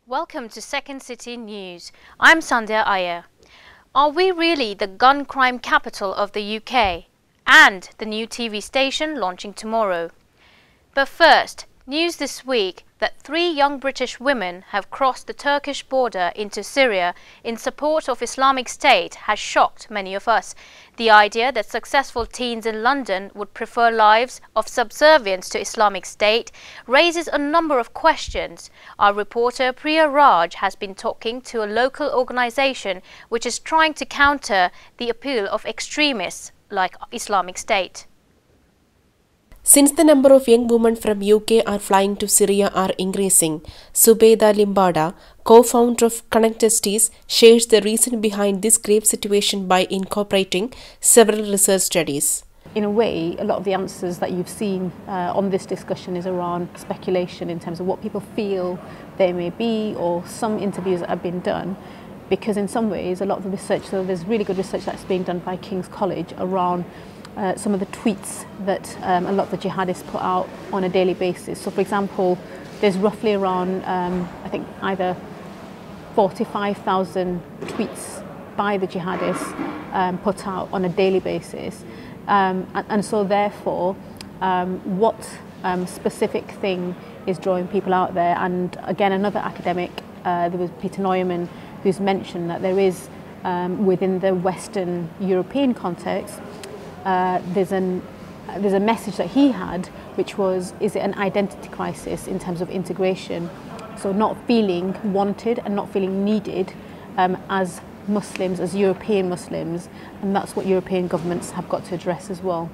Welcome to Second City News. I'm Sandhya Iyer. Are we really the gun crime capital of the UK? And the new TV station launching tomorrow. But first, news this week that 3 young British women have crossed the Turkish border into Syria in support of Islamic State has shocked many of us. The idea that successful teens in London would prefer lives of subservience to Islamic State raises a number of questions. Our reporter Priya Raj has been talking to a local organisation which is trying to counter the appeal of extremists like Islamic State. Since the number of young women from UK are flying to Syria are increasing, Subeda Limbada, co-founder of Connect Justice, shares the reason behind this grave situation by incorporating several research studies. In a way, a lot of the answers that you've seen on this discussion is around speculation in terms of what people feel there may be, or some interviews that have been done. Because in some ways, a lot of the research, so there's really good research that's being done by King's College around some of the tweets that a lot of the jihadists put out on a daily basis. So for example, there's roughly around, I think either 45,000 tweets by the jihadists put out on a daily basis. And so therefore, what specific thing is drawing people out there? And again, another academic, there was Peter Neumann, who's mentioned that there is, within the Western European context, there's a message that he had, which was, is it an identity crisis in terms of integration? So not feeling wanted and not feeling needed as Muslims, as European Muslims, and that's what European governments have got to address as well.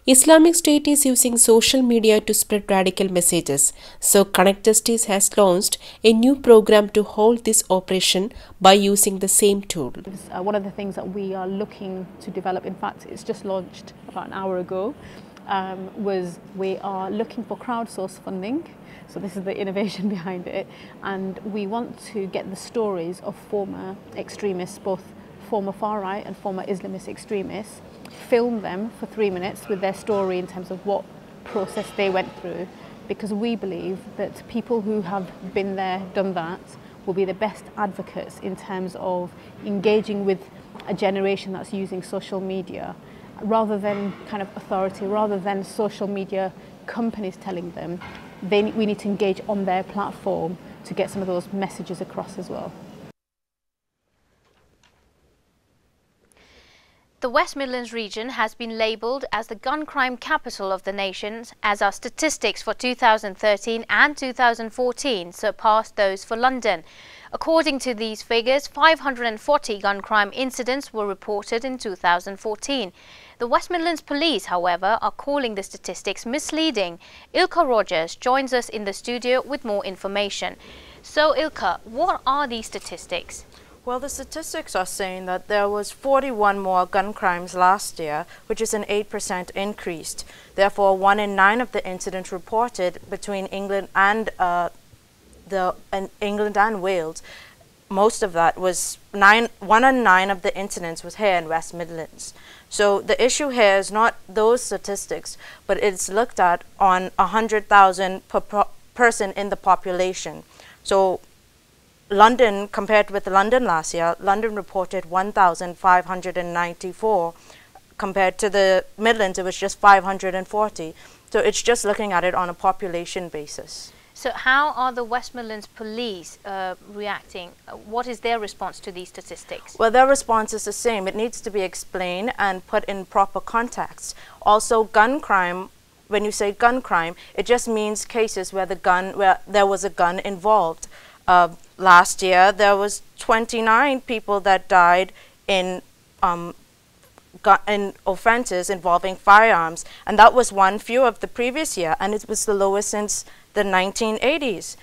Islamic State is using social media to spread radical messages, so Connect Justice has launched a new program to hold this operation by using the same tool. One of the things that we are looking to develop, in fact it's just launched about an hour ago, was we are looking for crowdsource funding. So this is the innovation behind it, and we want to get the stories of former extremists, both former far-right and former Islamist extremists, film them for 3 minutes with their story in terms of what process they went through, because we believe that people who have been there, done that, will be the best advocates in terms of engaging with a generation that's using social media, rather than kind of authority, rather than social media companies telling them. We need to engage on their platform to get some of those messages across as well. The West Midlands region has been labelled as the gun crime capital of the nation, as our statistics for 2013 and 2014 surpassed those for London. According to these figures, 540 gun crime incidents were reported in 2014. The West Midlands Police, however, are calling the statistics misleading. Ilka Rogers joins us in the studio with more information. So Ilka, what are these statistics? Well, the statistics are saying that there was 41 more gun crimes last year, which is an 8% increase. Therefore, 1 in 9 of the incidents reported between England and Wales, most of that was 1 in 9 of the incidents was here in West Midlands. So the issue here is not those statistics, but it's looked at on 100,000 per person in the population. So London, compared with London last year, London reported 1,594. Compared to the Midlands, it was just 540. So it's just looking at it on a population basis. So how are the West Midlands Police reacting? What is their response to these statistics? Well, their response is the same. It needs to be explained and put in proper context. Also, gun crime, when you say gun crime, it just means cases where there was a gun involved. Last year, there was 29 people that died in offences involving firearms, and that was one fewer of the previous year, and it was the lowest since the 1980s.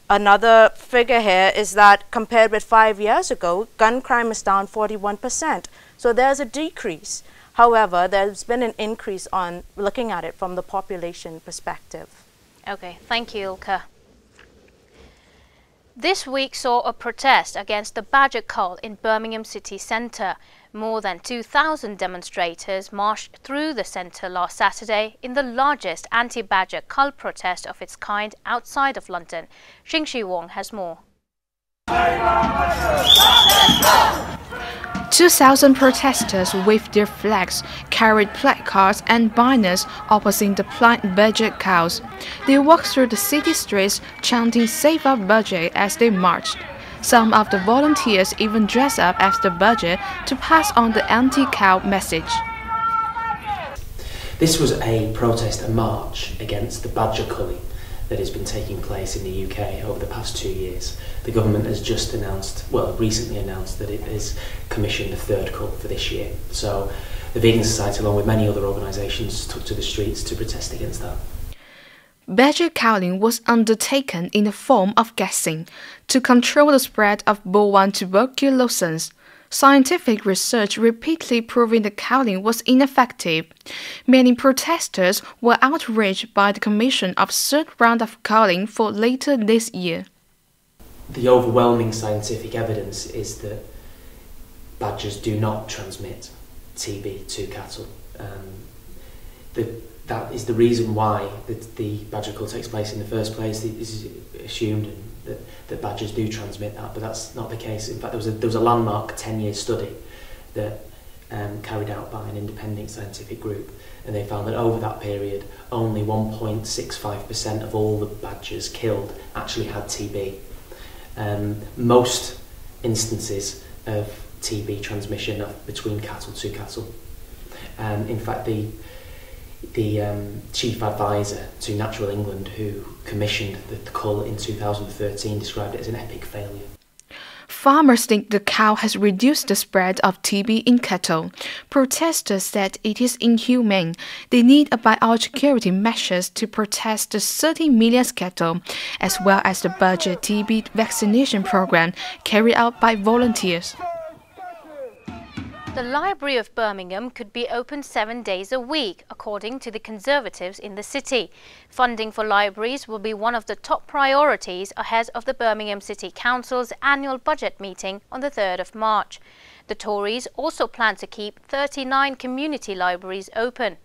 Another figure here is that compared with 5 years ago, gun crime is down 41%. So there's a decrease. However, there's been an increase on looking at it from the population perspective. Okay, thank you, Ilka. This week saw a protest against the Badger cull in Birmingham city centre. More than 2,000 demonstrators marched through the centre last Saturday in the largest anti-Badger cull protest of its kind outside of London. Xingxi Wong has more. 2,000 protesters waved their flags, carried placards and banners opposite the planned budget cows. They walked through the city streets chanting "Save our budget" as they marched. Some of the volunteers even dressed up as the budget to pass on the anti-cow message. This was a protest, a march against the badger culling that has been taking place in the UK over the past 2 years. The government has just announced, well, recently announced that it has commissioned a third cull for this year. So the Vegan Society, along with many other organisations, took to the streets to protest against that. Badger culling was undertaken in the form of gassing to control the spread of bovine tuberculosis. Scientific research repeatedly proving the culling was ineffective. Many protesters were outraged by the commission of third round of culling for later this year. The overwhelming scientific evidence is that badgers do not transmit TB to cattle. That is the reason why the badger cull takes place in the first place. It is assumed that badgers do transmit that, but that's not the case. In fact, there was a landmark 10-year study that carried out by an independent scientific group, and they found that over that period, only 1.65% of all the badgers killed actually had TB. Most instances of TB transmission are between cattle to cattle. In fact, the chief advisor to Natural England, who commissioned the cull in 2013, described it as an epic failure. Farmers think the cow has reduced the spread of TB in cattle. Protesters said it is inhumane. They need a biosecurity measures to protect the 30 million cattle, as well as the budget TB vaccination program carried out by volunteers. The Library of Birmingham could be open 7 days a week, according to the Conservatives in the city. Funding for libraries will be one of the top priorities ahead of the Birmingham City Council's annual budget meeting on the 3rd of March. The Tories also plan to keep 39 community libraries open.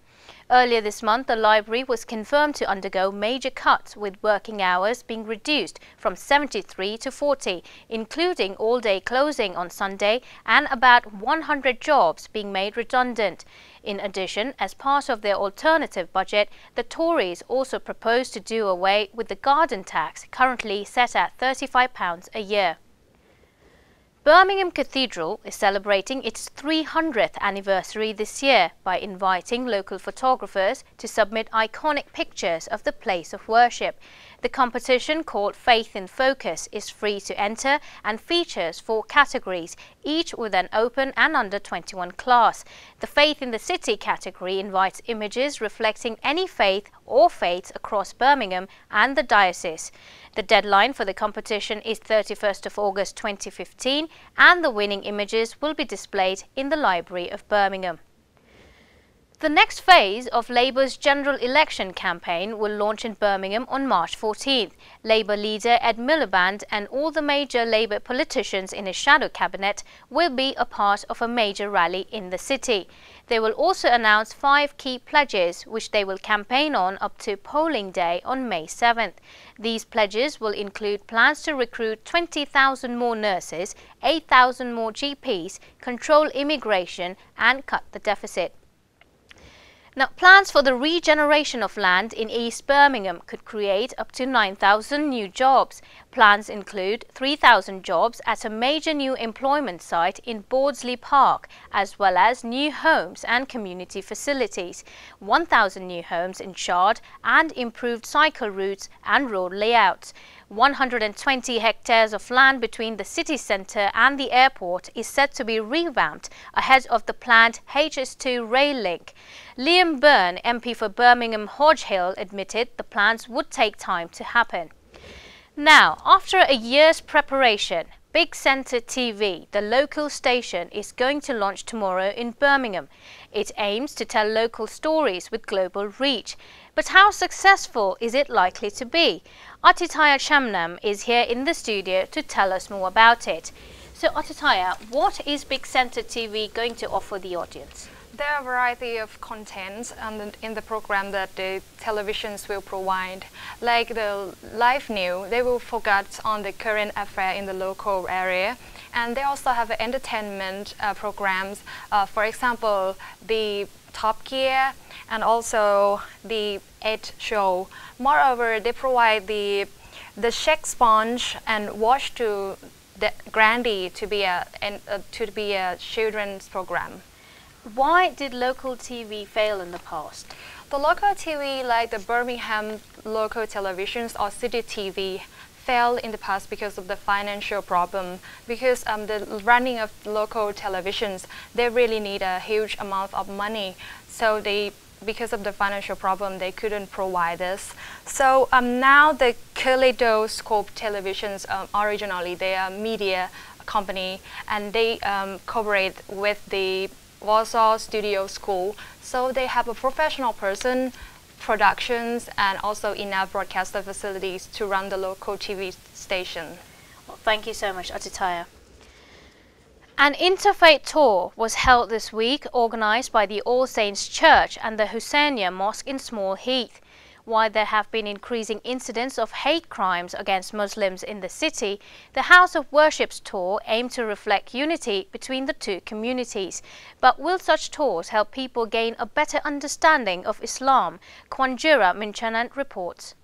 Earlier this month, the library was confirmed to undergo major cuts, with working hours being reduced from 73 to 40, including all-day closing on Sunday and about 100 jobs being made redundant. In addition, as part of their alternative budget, the Tories also proposed to do away with the garden tax, currently set at £35 a year. Birmingham Cathedral is celebrating its 300th anniversary this year by inviting local photographers to submit iconic pictures of the place of worship. The competition, called Faith in Focus, is free to enter and features 4 categories, each with an open and under 21 class. The Faith in the City category invites images reflecting any faith or faiths across Birmingham and the diocese. The deadline for the competition is 31st of August 2015, and the winning images will be displayed in the Library of Birmingham. The next phase of Labour's general election campaign will launch in Birmingham on March 14th. Labour leader Ed Miliband and all the major Labour politicians in his shadow cabinet will be a part of a major rally in the city. They will also announce 5 key pledges which they will campaign on up to polling day on May 7th. These pledges will include plans to recruit 20,000 more nurses, 8,000 more GPs, control immigration and cut the deficit. Now, plans for the regeneration of land in East Birmingham could create up to 9,000 new jobs. Plans include 3,000 jobs at a major new employment site in Bordsley Park, as well as new homes and community facilities, 1,000 new homes in Shard, and improved cycle routes and road layouts. 120 hectares of land between the city centre and the airport is set to be revamped ahead of the planned HS2 rail link. Liam Byrne, MP for Birmingham Hodge Hill, admitted the plans would take time to happen. Now, after a year's preparation, Big Centre TV, the local station, is going to launch tomorrow in Birmingham. It aims to tell local stories with global reach. But how successful is it likely to be? Atitaya Chamnam is here in the studio to tell us more about it. So Atitaya, what is Big Centre TV going to offer the audience? There are a variety of contents in the program that the televisions will provide. Like the live news, they will focus on the current affair in the local area. And they also have entertainment programs, for example, the Top Gear and also the 8 show. Moreover, they provide the Shake Sponge and Watch to the Grandy to be a children's program. Why did local TV fail in the past? The local TV, like the Birmingham local televisions or city TV, failed in the past because of the financial problem. Because the running of local televisions, they really need a huge amount of money. So because of the financial problem, they couldn't provide this. So now the Kaleidoscope televisions, originally they are a media company, and they cooperate with the Warsaw Studio School. So they have a professional person, productions, and also enough broadcaster facilities to run the local TV station. Well, thank you so much, Atitaya. An interfaith tour was held this week, organised by the All Saints Church and the Husseiniya Mosque in Small Heath. While there have been increasing incidents of hate crimes against Muslims in the city, the House of Worship's tour aimed to reflect unity between the two communities. But will such tours help people gain a better understanding of Islam? Kwanjura Minchanan reports.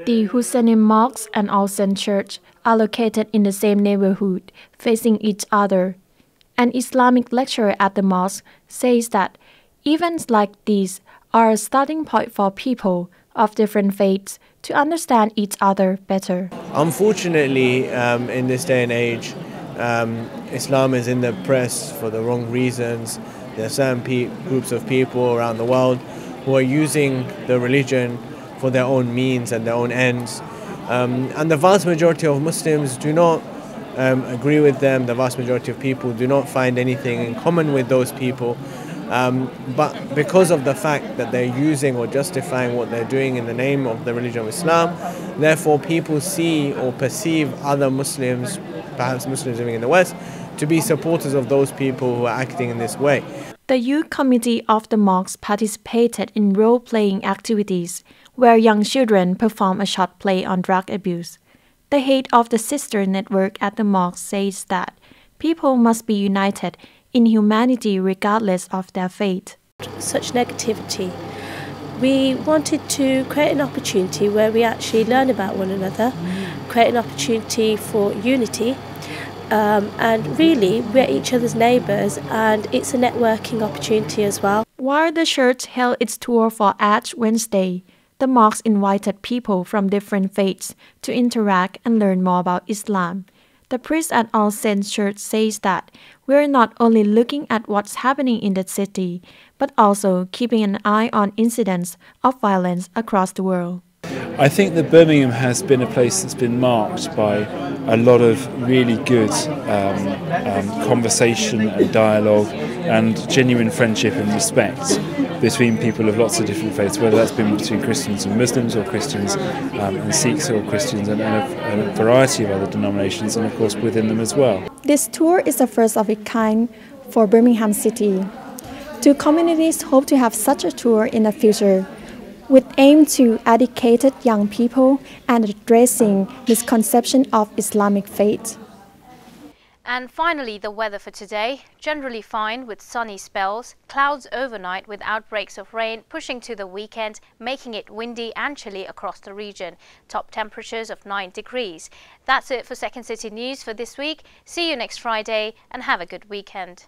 The Husseiniya Mosque and All Saints Church are located in the same neighborhood, facing each other. An Islamic lecturer at the mosque says that events like these are a starting point for people of different faiths to understand each other better. Unfortunately, in this day and age, Islam is in the press for the wrong reasons. There are certain groups of people around the world who are using the religion for their own means and their own ends. And the vast majority of Muslims do not agree with them. The vast majority of people do not find anything in common with those people. But because of the fact that they're using or justifying what they're doing in the name of the religion of Islam, therefore people see or perceive other Muslims, perhaps Muslims living in the West, to be supporters of those people who are acting in this way. The youth committee of the mosque participated in role-playing activities where young children perform a short play on drug abuse. The head of the sister network at the mosque says that people must be united in humanity regardless of their faith. Such negativity. We wanted to create an opportunity where we actually learn about one another, create an opportunity for unity, and really we're each other's neighbours, and it's a networking opportunity as well. While the church held its tour for Ash Wednesday, the mosque invited people from different faiths to interact and learn more about Islam. The priest at All Saints Church says that we're not only looking at what's happening in the city, but also keeping an eye on incidents of violence across the world. I think that Birmingham has been a place that's been marked by a lot of really good conversation and dialogue and genuine friendship and respect between people of lots of different faiths, whether that's been between Christians and Muslims, or Christians and Sikhs, or Christians and a variety of other denominations, and of course within them as well. This tour is the first of its kind for Birmingham City. Two communities hope to have such a tour in the future, with aim to educate young people and addressing misconception of Islamic faith. And finally, the weather for today. Generally fine with sunny spells, clouds overnight with outbreaks of rain pushing to the weekend, making it windy and chilly across the region. Top temperatures of 9 degrees. That's it for Second City News for this week. See you next Friday and have a good weekend.